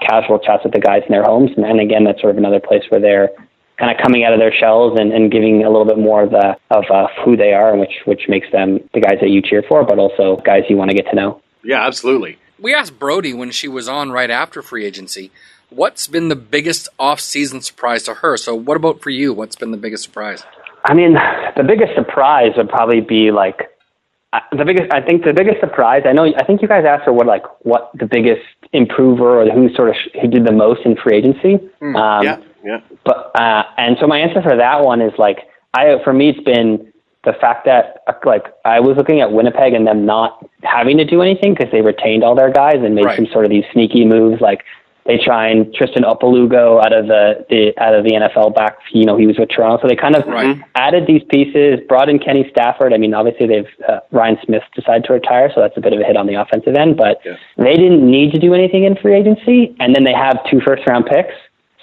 S7: casual chats with the guys in their homes, and again, that's sort of another place where they're kind of coming out of their shells and giving a little bit more of who they are, and which makes them the guys that you cheer for, but also guys you want to get to know.
S2: Yeah, absolutely.
S1: We asked Brody when she was on right after free agency, what's been the biggest off-season surprise to her? So what about for you? What's been the biggest surprise?
S7: I mean, the biggest surprise would probably be like I think the biggest surprise, I think you guys asked for what the biggest improver or who did the most in free agency.
S2: Yeah.
S7: But, and so my answer for that one is for me, it's been the fact that I was looking at Winnipeg and them not having to do anything because they retained all their guys and made some sort of these sneaky moves. Like they trying Tristan Upalugo out of the NFL back. He was with Toronto, so they kind of added these pieces, brought in Kenny Stafford. I mean, obviously they've Ryan Smith decided to retire, so that's a bit of a hit on the offensive end. But they didn't need to do anything in free agency, and then they have 2 first-round picks.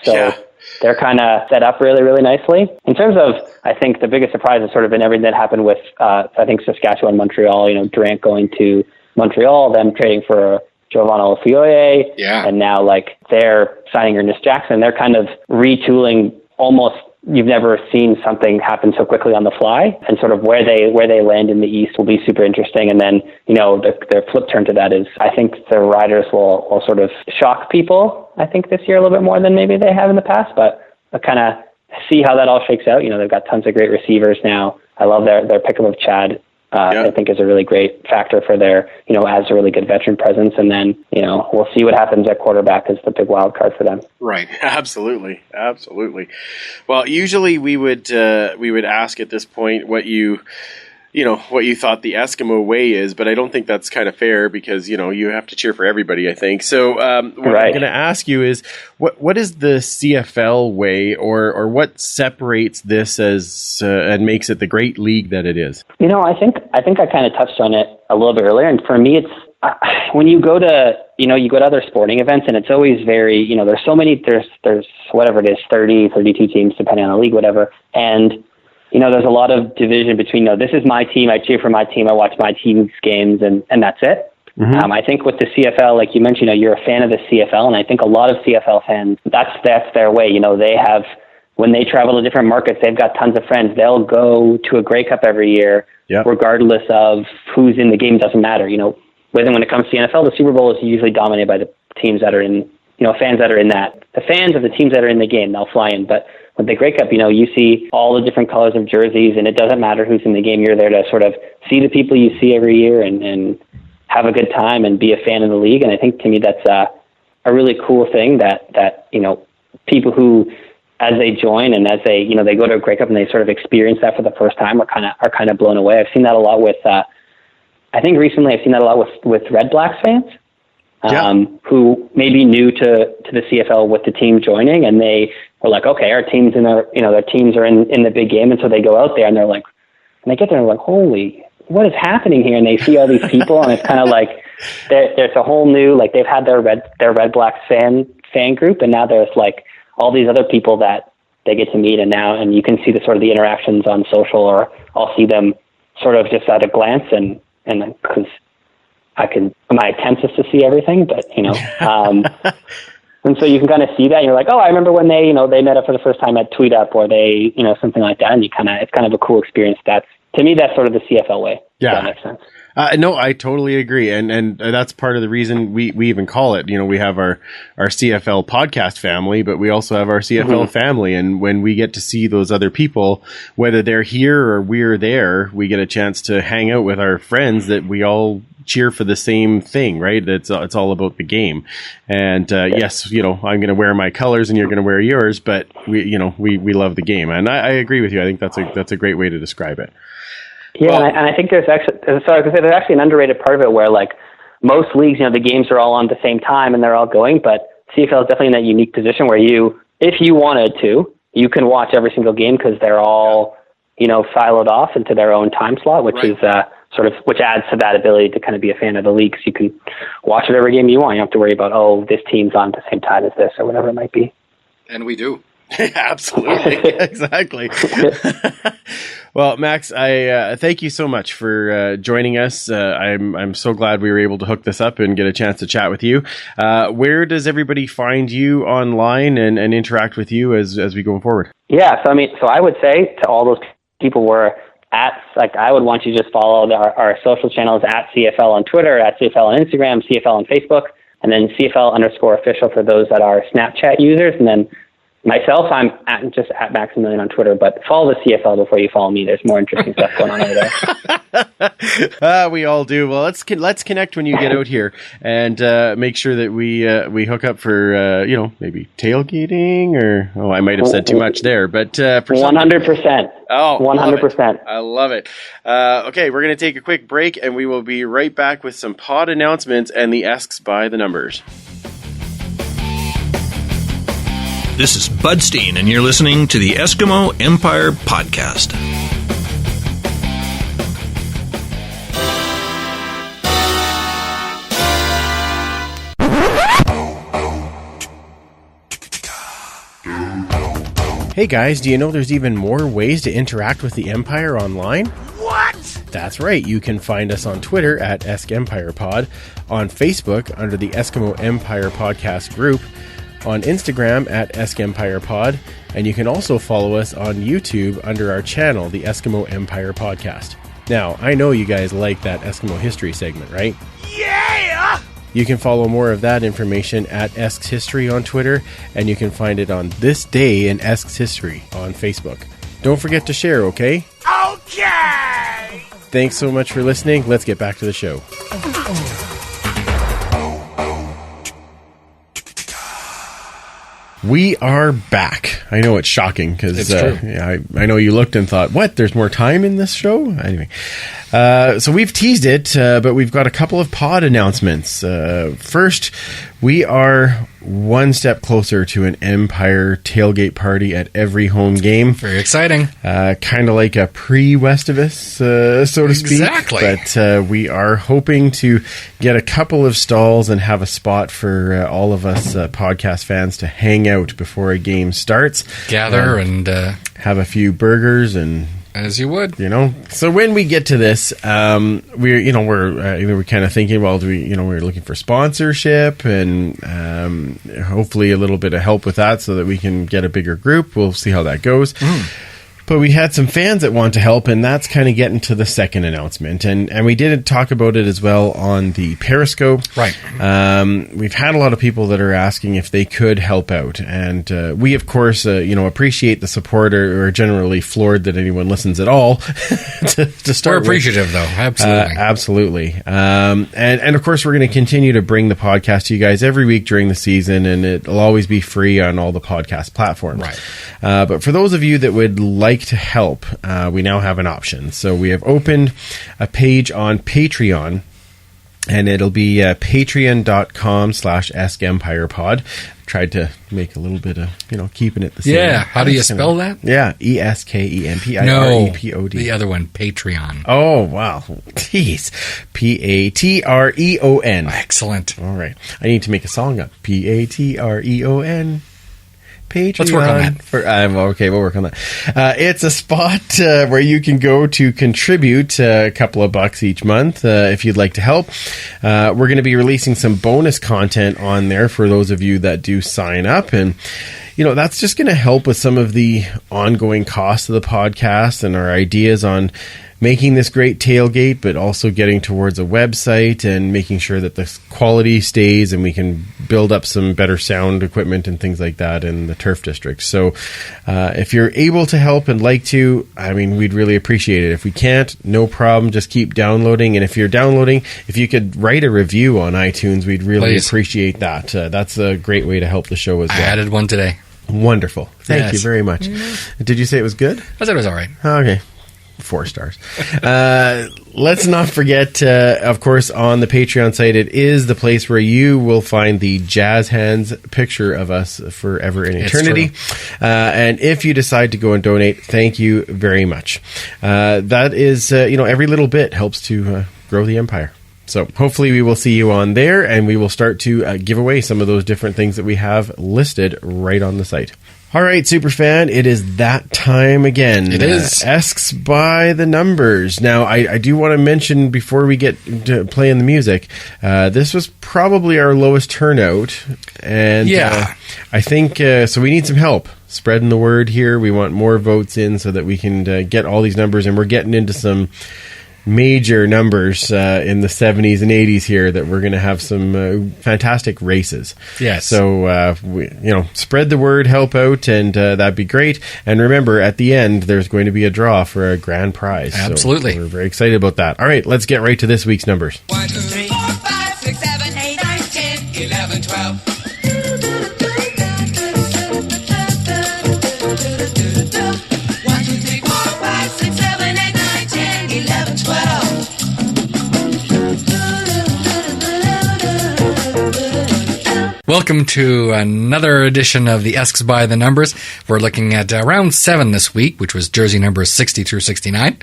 S7: So they're kind of set up really, really nicely. In terms of, I think the biggest surprise has sort of been everything that happened with, I think Saskatchewan, Montreal, Durant going to Montreal, them trading for Jovan Olafioye, and now they're signing Ernest Jackson. They're kind of retooling almost. You've never seen something happen so quickly on the fly, and sort of where they land in the East will be super interesting. And then, their flip turn to that is, I think the Riders will sort of shock people, I think, this year a little bit more than maybe they have in the past, but I'll kind of see how that all shakes out. They've got tons of great receivers now. I love their pickup of Chad. I think is a really great factor for their, as a really good veteran presence. And then, we'll see what happens at quarterback is the big wild card for them.
S2: Right. Absolutely. Well, usually we would ask at this point what you thought the Eskimo way is, but I don't think that's kind of fair because, you have to cheer for everybody, I think. So what I'm going to ask you is what is the CFL way or what separates this as and makes it the great league that it is? I think I kind of touched on it a little bit earlier. And for me, it's when you go to, you go to other sporting events and it's always very, there's so many, there's whatever it is, 30, 32 teams, depending on the league, whatever. And there's a lot of division between, this is my team, I cheer for my team, I watch my team's games, and that's it. Mm-hmm. I think with the CFL, like you mentioned, you're a fan of the CFL, and I think a lot of CFL fans, that's their way. They have, when they travel to different markets, they've got tons of friends. They'll go to a Grey Cup every year, regardless of who's in the game, doesn't matter. When it comes to the NFL, the Super Bowl is usually dominated by the teams that are in, fans that are in that. The fans of the teams that are in the game, they'll fly in, but with the Grey Cup, you see all the different colors of jerseys, and it doesn't matter who's in the game. You're there to sort of see the people you see every year and have a good time and be a fan of the league. And I think to me that's a really cool thing that people who, as they join and as they they go to a Grey Cup and they sort of experience that for the first time are kind of blown away. I've seen that a lot with I think recently I've seen that a lot with Red Blacks fans. Who may be new to the CFL with the team joining, and they were like, okay, our teams their teams are in the big game, and so they go out there and they're like, and they get there and they're like, holy, what is happening here? And they see all these people, and it's kind of like there's a whole new, they've had their Red Blacks fan group, and now there's all these other people that they get to meet, and you can see the sort of the interactions on social, or I'll see them sort of just at a glance, and because my attempt is to see everything, but, and so you can kind of see that and you're like, oh, I remember when they met up for the first time at Tweet Up or they, something like that. And it's kind of a cool experience. To me, that's sort of the CFL way. Yeah. If that makes sense. No, I totally agree. And that's part of the reason we even call it, we have our CFL podcast family, but we also have our CFL family. And when we get to see those other people, whether they're here or we're there, we get a chance to hang out with our friends that we all cheer for the same thing, right? It's all about the game. And yes, I'm going to wear my colors and you're going to wear yours, but we love the game. And I agree with you. I think that's a great way to describe it.
S7: Yeah, well, and I think there's actually an underrated part of it where most leagues, the games are all on the same time and they're all going, but CFL is definitely in that unique position where if you wanted to, you can watch every single game because they're all, siloed off into their own time slot, which is which adds to that ability to kind of be a fan of the league. So you can watch whatever game you want. You don't have to worry about, this team's on at the same time as this or whatever it might be.
S1: And we do.
S2: Absolutely. Exactly. Well, Max, I thank you so much for joining us. I'm so glad we were able to hook this up and get a chance to chat with you. Where does everybody find you online and interact with you as we go forward? Yeah,
S7: so I would say to all those people I would want you to just follow our social channels at CFL on Twitter, at CFL on Instagram, CFL on Facebook, and then CFL_official for those that are Snapchat users, and then myself, I'm just at Maximilian on Twitter, but follow the CFL before you follow me. There's more interesting stuff going on over there.
S2: We all do. Well, let's connect when you get out here and make sure that we hook up for maybe tailgating or I might have said too much there, but for
S7: 100%.
S2: Oh,
S7: 100%.
S2: I love it. Okay, we're going to take a quick break and we will be right back with some pod announcements and the Esks by the numbers.
S8: This is Bud Steen, and you're listening to the Eskimo Empire Podcast.
S2: Hey guys, do you know there's even more ways to interact with the Empire online?
S9: What?
S2: That's right. You can find us on Twitter at Esk Empire Pod, on Facebook under the Eskimo Empire Podcast group, on Instagram at Esk Empire Pod, and you can also follow us on YouTube under our channel, the Eskimo Empire Podcast. Now, I know you guys like that Eskimo History segment, right?
S9: Yeah!
S2: You can follow more of that information at Esks History on Twitter, and you can find it on This Day in Esks History on Facebook. Don't forget to share, okay?
S9: Okay!
S2: Thanks so much for listening. Let's get back to the show. We are back. I know it's shocking because I know you looked and thought, what, there's more time in this show? Anyway, so we've teased it, but we've got a couple of pod announcements. First, we are one step closer to an Empire tailgate party at every home game.
S1: Very exciting.
S2: Kind of like a pre-Westivus, so to speak.
S1: Exactly.
S2: But we are hoping to get a couple of stalls and have a spot for all of us podcast fans to hang out before a game starts.
S1: Gather and
S2: have a few burgers and...
S1: As you would,
S2: So when we get to this, we're kind of thinking, well, we're looking for sponsorship and hopefully a little bit of help with that so that we can get a bigger group. We'll see how that goes. But we had some fans that want to help, and that's kind of getting to the second announcement. And we did talk about it as well on the Periscope.
S1: Right.
S2: We've had a lot of people that are asking if they could help out. And we, of course, appreciate the support or are generally floored that anyone listens at all to start
S1: We're appreciative, though. Absolutely.
S2: Absolutely. And, of course, we're going to continue to bring the podcast to you guys every week during the season, and it'll always be free on all the podcast platforms.
S1: Right.
S2: But for those of you that would like to help, we now have an option. So we have opened a page on Patreon, and it'll be patreon.com/EskEmpirePod. Tried to make a little bit of, keeping it the same.
S1: Yeah, how do you spell that?
S2: Yeah, ESKEMPIREPOD.
S1: No, the other one, Patreon.
S2: Oh, wow. Jeez. PATREON.
S1: Excellent.
S2: All right. I need to make a song up. PATREON. Patreon.
S1: Let's work on that.
S2: Okay, we'll work on that. It's a spot where you can go to contribute a couple of bucks each month if you'd like to help. We're going to be releasing some bonus content on there for those of you that do sign up. And, that's just going to help with some of the ongoing costs of the podcast and our ideas on making this great tailgate, but also getting towards a website and making sure that the quality stays and we can build up some better sound equipment and things like that in the turf district. So if you're able to help and like to, we'd really appreciate it. If we can't, no problem. Just keep downloading. And if you're downloading, if you could write a review on iTunes, we'd really appreciate that. That's a great way to help the show as well.
S1: I added one today.
S2: Wonderful. Thank you very much. Did you say it was good?
S1: I said it was all right.
S2: Okay. 4 stars. Let's not forget, of course, on the Patreon site, it is the place where you will find the jazz hands picture of us forever in eternity. And if you decide to go and donate, thank you very much. That is, every little bit helps to grow the empire. So hopefully we will see you on there, and we will start to give away some of those different things that we have listed right on the site. All right, Superfan, it is that time again.
S1: It is.
S2: Esks by the numbers. Now, I do want to mention before we get to playing the music, this was probably our lowest turnout. And I think, so we need some help spreading the word here. We want more votes in so that we can get all these numbers, and we're getting into some major numbers in the 70s and 80s here that we're going to have some fantastic races.
S1: Yes.
S2: So, spread the word, help out, and that'd be great. And remember, at the end, there's going to be a draw for a grand prize.
S1: Absolutely.
S2: So we're very excited about that. All right, let's get right to this week's numbers.
S10: 1, 2, 3, 4, 5, 6, 7, 8, 9, 10, 11, 12. 1, 2, 3, 4, 5, 6, 7, 8, 9, 10, 11, 12.
S1: Welcome to another edition of the Esks by the Numbers. We're looking at round 7 this week, which was jersey numbers 60 through 69.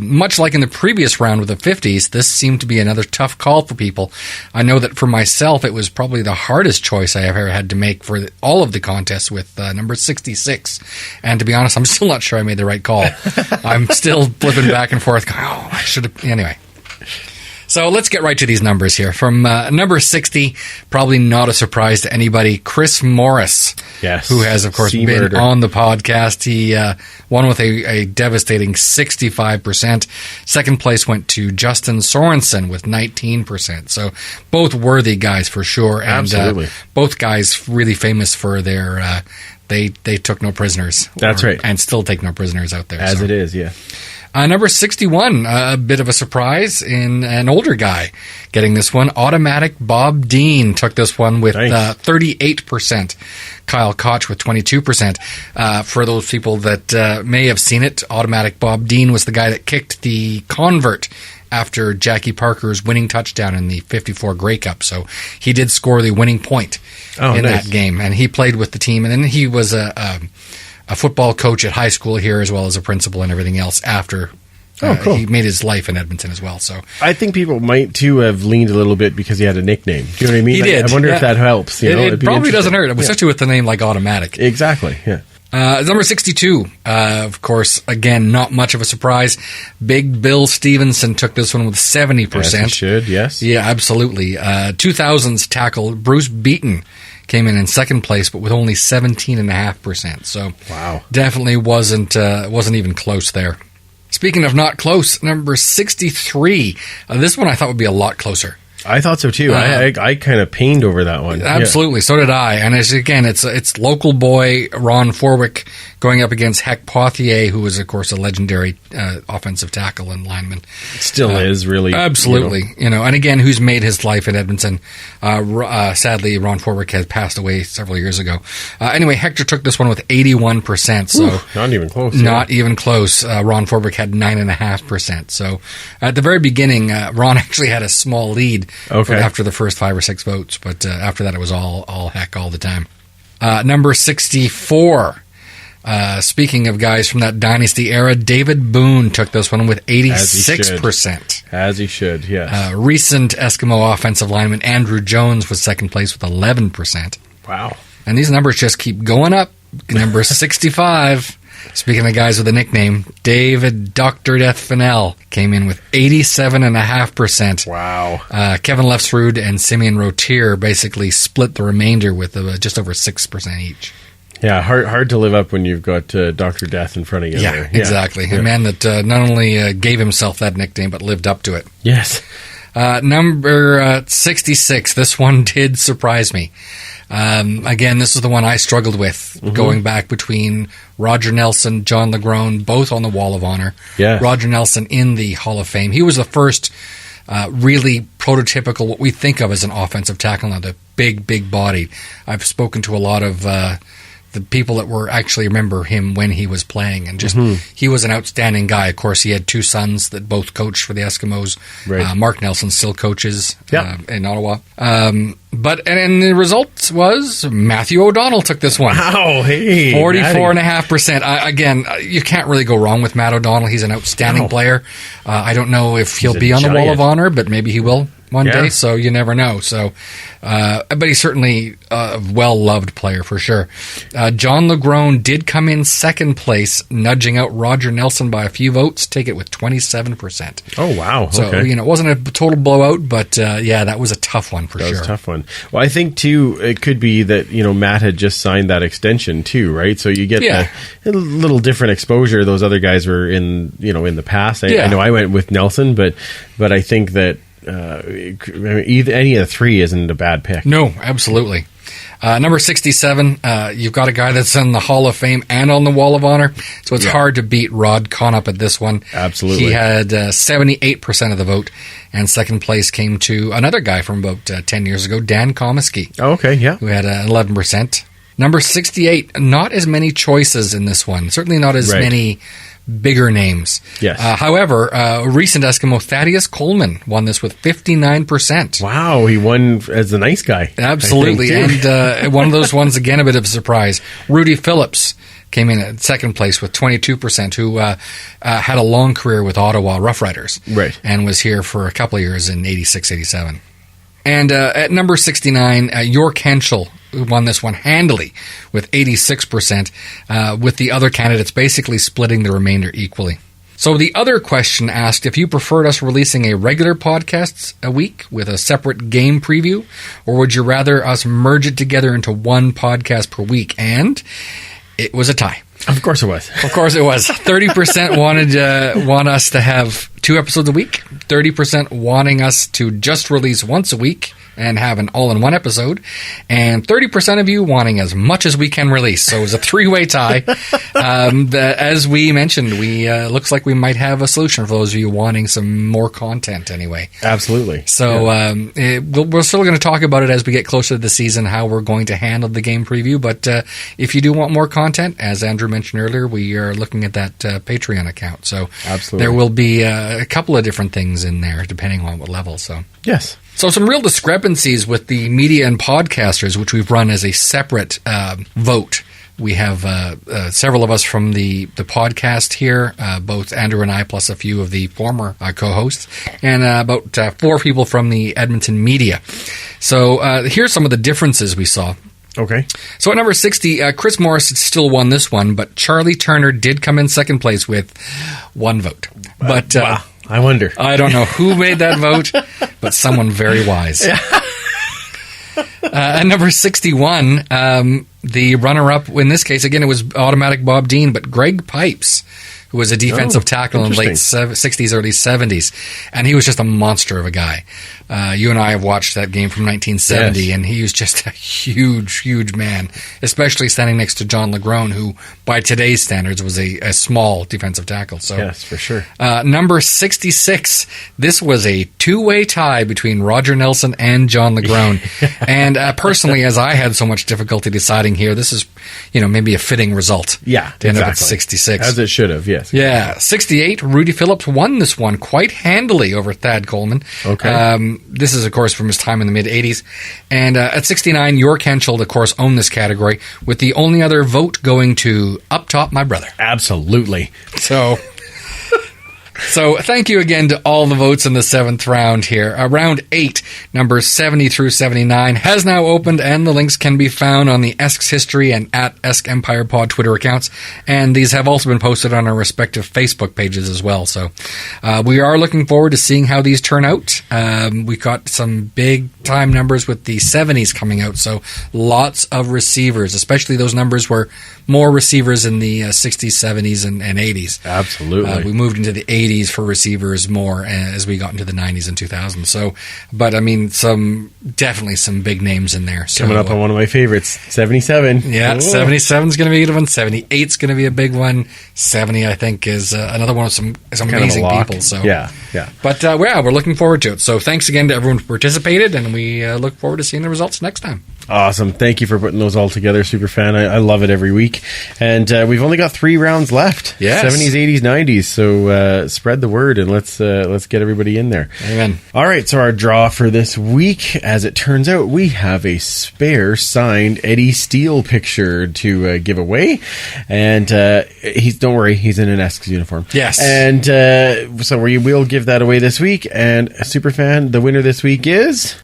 S1: Much like in the previous round with the 50s, this seemed to be another tough call for people. I know that for myself, it was probably the hardest choice I ever had to make for all of the contests with number 66. And to be honest, I'm still not sure I made the right call. I'm still flipping back and forth, going, oh, I should have... Anyway. So let's get right to these numbers here. From number 60, probably not a surprise to anybody, Chris Morris,
S2: yes,
S1: who has, of course, been on the podcast. He won with a devastating 65%. Second place went to Justin Sorensen with 19%. So both worthy guys for sure. And
S2: absolutely.
S1: Both guys really famous for their... They took no prisoners.
S2: That's right.
S1: And still take no prisoners out there.
S2: As it is, yeah.
S1: Number 61, a bit of a surprise in an older guy getting this one. Automatic Bob Dean took this one with 38%. Kyle Koch with 22%. For those people that may have seen it, Automatic Bob Dean was the guy that kicked the convert after Jackie Parker's winning touchdown in the 54 Grey Cup. So he did score the winning point in that game, and he played with the team. And then he was a football coach at high school here, as well as a principal and everything else after
S2: cool.
S1: He made his life in Edmonton as well. So
S2: I think people might too have leaned a little bit because he had a nickname. Do you know what I mean?
S1: He did.
S2: I wonder if that helps.
S1: It probably doesn't hurt, especially with the name like Automatic.
S2: Exactly. Yeah.
S1: Number 62, of course, again, not much of a surprise. Big Bill Stevenson took this one with 70%.
S2: As he should, yes.
S1: Yeah, absolutely. 2000s tackle Bruce Beaton came in second place, but with only 17.5%. So
S2: wow,
S1: definitely wasn't even close there. Speaking of not close, number 63. This one I thought would be a lot closer.
S2: I thought so too. I kind of pained over that one.
S1: Absolutely, yeah. So did I. And it's local boy Ron Forwick going up against Heck Pothier, who was, of course, a legendary offensive tackle and lineman.
S2: Still is, really.
S1: Absolutely. And again, who's made his life in Edmonton. Sadly, Ron Forwick had passed away several years ago. Anyway, Hector took this one with 81%. So
S2: not even close.
S1: Not even close. Ron Forwick had 9.5%. So at the very beginning, Ron actually had a small lead after the first 5 or 6 votes. But after that, it was all Heck all the time. Number 64. Speaking of guys from that dynasty era, David Boone took this one with 86%.
S2: As he should, yes.
S1: Recent Eskimo offensive lineman Andrew Jones was second place with 11%.
S2: Wow.
S1: And these numbers just keep going up. Number 65, speaking of guys with a nickname, David Dr. Death Fennell came in with 87.5%.
S2: Wow.
S1: Kevin Lefsrud and Simeon Rotier basically split the remainder with just over 6% each.
S2: Yeah, hard to live up when you've got Dr. Death in front of you.
S1: Yeah, exactly. A man that not only gave himself that nickname, but lived up to it.
S2: Yes.
S1: Number 66. This one did surprise me. Again, this is the one I struggled with, going back between Roger Nelson, John Legrone, both on the Wall of Honor.
S2: Yes.
S1: Roger Nelson in the Hall of Fame. He was the first really prototypical, what we think of as an offensive tackle now, the big body. I've spoken to a lot of the people that were actually remember him when he was playing, and just he was an outstanding guy. Of course, he had 2 sons that both coached for the Eskimos. Right. Mark Nelson still coaches in Ottawa. But the result was Matthew O'Donnell took this one.
S2: Wow, hey,
S1: 44.5%. Again, you can't really go wrong with Matt O'Donnell. He's an outstanding player. I don't know if he'll be on the Wall of Honor, but maybe he will. one day, so you never know. So, but he's certainly a well-loved player for sure. John LeGrone did come in second place, nudging out Roger Nelson by a few votes, take it with 27%.
S2: Oh, wow.
S1: So,
S2: okay.
S1: it wasn't a total blowout, but that was a tough one for sure.
S2: That was a tough one. Well, I think, too, it could be that, Matt had just signed that extension, too, right? So you get a little different exposure those other guys were in, in the past. I know I went with Nelson, but I think that any of the three isn't a bad pick.
S1: No, absolutely. Number 67, you've got a guy that's in the Hall of Fame and on the Wall of Honor, so it's hard to beat Rod Conop at this one.
S2: Absolutely.
S1: He had 78% of the vote, and second place came to another guy from about 10 years ago, Dan Comiskey.
S2: Oh, okay, yeah.
S1: Who had 11%. Number 68, not as many choices in this one. Certainly not as many bigger names.
S2: Yes.
S1: However, recent Eskimo Thaddeus Coleman won this with 59%.
S2: Wow, he won as the nice guy.
S1: Absolutely. And one of those ones, again, a bit of a surprise. Rudy Phillips came in at second place with 22%, who had a long career with Ottawa Rough Riders.
S2: Right.
S1: And was here for a couple of years in 86, 87. And at number 69, York Henschel won this one handily with 86%, with the other candidates basically splitting the remainder equally. So the other question asked if you preferred us releasing a regular podcast a week with a separate game preview, or would you rather us merge it together into one podcast per week? And it was a tie.
S2: Of course it was.
S1: Of course it was. 30% want us to have 2 episodes a week. 30% wanting us to just release once a week and have an all-in-one episode. And 30% of you wanting as much as we can release. So it was a 3-way tie. As we mentioned, looks like we might have a solution for those of you wanting some more content anyway.
S2: Absolutely.
S1: So we're still going to talk about it as we get closer to the season, how we're going to handle the game preview. But if you do want more content, as Andrew mentioned earlier, we are looking at that Patreon account. So
S2: absolutely,
S1: there will be a couple of different things in there depending on what level. So
S2: yes.
S1: So some real discrepancies with the media and podcasters, which we've run as a separate vote. We have several of us from the podcast here, both Andrew and I, plus a few of the former co-hosts, and about 4 people from the Edmonton media. So here's some of the differences we saw.
S2: Okay.
S1: So at number 60, Chris Morris still won this one, but Charlie Turner did come in second place with 1 vote. But
S2: wow. I wonder.
S1: I don't know who made that vote, but someone very wise. At number 61, the runner-up, in this case, again, it was automatic Bob Dean, but Greg Pipes, who was a defensive tackle in the late 60s, early 70s. And he was just a monster of a guy. You and I have watched that game from 1970, and he was just a huge, huge man, especially standing next to John LeGrone, who, by today's standards, was a small defensive tackle. So,
S2: yes, for sure.
S1: Number 66, this was a 2-way tie between Roger Nelson and John LeGrone. And personally, as I had so much difficulty deciding here, this is, maybe a fitting result.
S2: Yeah,
S1: to end up at 66.
S2: As it should have, yes.
S1: Yeah, 68, Rudy Phillips won this one quite handily over Thad Coleman.
S2: Okay.
S1: This is, of course, from his time in the mid-'80s. And at 69, York Henschel, of course, owned this category, with the only other vote going to Up Top My Brother.
S2: Absolutely.
S1: So thank you again to all the votes in the 7th round here. Round 8, numbers 70 through 79, has now opened, and the links can be found on the Esks History and at Esk Empire Pod Twitter accounts. And these have also been posted on our respective Facebook pages as well. So we are looking forward to seeing how these turn out. We've got some big-time numbers with the 70s coming out, so lots of receivers, especially those numbers were more receivers in the 60s, 70s, and 80s.
S2: Absolutely.
S1: We moved into the 80s for receivers more as we got into the 90s and 2000s. So, but I mean, definitely some big names in there. So,
S2: coming up on one of my favorites, 77.
S1: Yeah, 77 is going to be a good one. 78 is going to be a big one. 70, I think, is another one of some amazing people. So
S2: yeah.
S1: But we're looking forward to it. So thanks again to everyone who participated, and we look forward to seeing the results next time.
S2: Awesome. Thank you for putting those all together, Superfan. I love it every week. And we've only got 3 rounds left.
S1: Yes.
S2: 70s, 80s, 90s. So spread the word and let's get everybody in there.
S1: Amen.
S2: All right. So our draw for this week, as it turns out, we have a spare signed Eddie Steele picture to give away. And don't worry, he's in an Esks uniform.
S1: Yes.
S2: And so we will give that away this week. And Superfan, the winner this week is...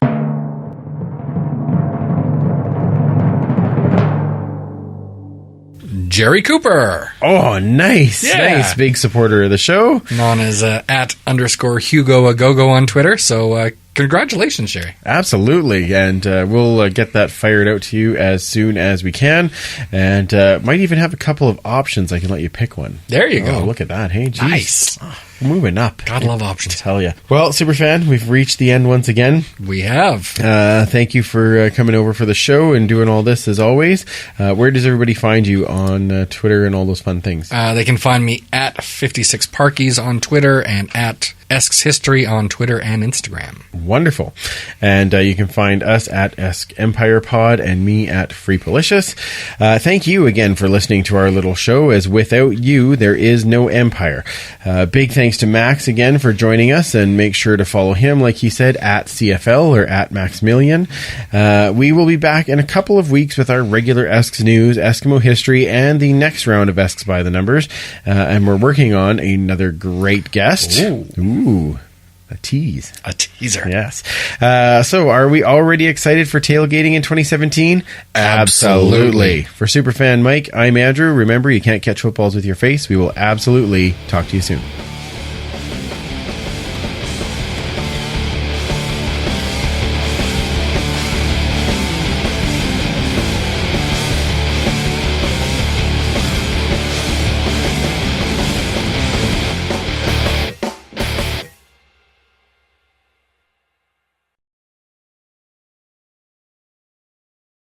S1: Jerry Cooper.
S2: Oh, nice.
S1: Yeah.
S2: Nice. Big supporter of the show.
S1: Known as @_Hugo Agogo on Twitter. So congratulations, Jerry.
S2: Absolutely. And we'll get that fired out to you as soon as we can. And might even have a couple of options. I can let you pick one.
S1: There you go.
S2: Oh, look at that. Hey, geez.
S1: Nice.
S2: Oh, moving up.
S1: God love options.
S2: I tell you. Well, Superfan, we've reached the end once again.
S1: We have.
S2: Thank you for coming over for the show and doing all this as always. Where does everybody find you on Twitter and all those fun things?
S1: They can find me @56parkies on Twitter and @Esks History on Twitter and Instagram.
S2: Wonderful. And you can find us at Esks Empire Pod and me at Free Policious. Thank you again for listening to our little show, as without you, there is no Empire. Big thanks to Max again for joining us, and make sure to follow him, like he said, at CFL or at Maximilian. We will be back in a couple of weeks with our regular Esks news, Eskimo history, and the next round of Esks by the Numbers. And we're working on another great guest. Ooh. A tease.
S1: A teaser.
S2: Yes. So are we already excited for tailgating in 2017?
S1: Absolutely.
S2: For Superfan Mike, I'm Andrew. Remember, you can't catch footballs with your face. We will absolutely talk to you soon.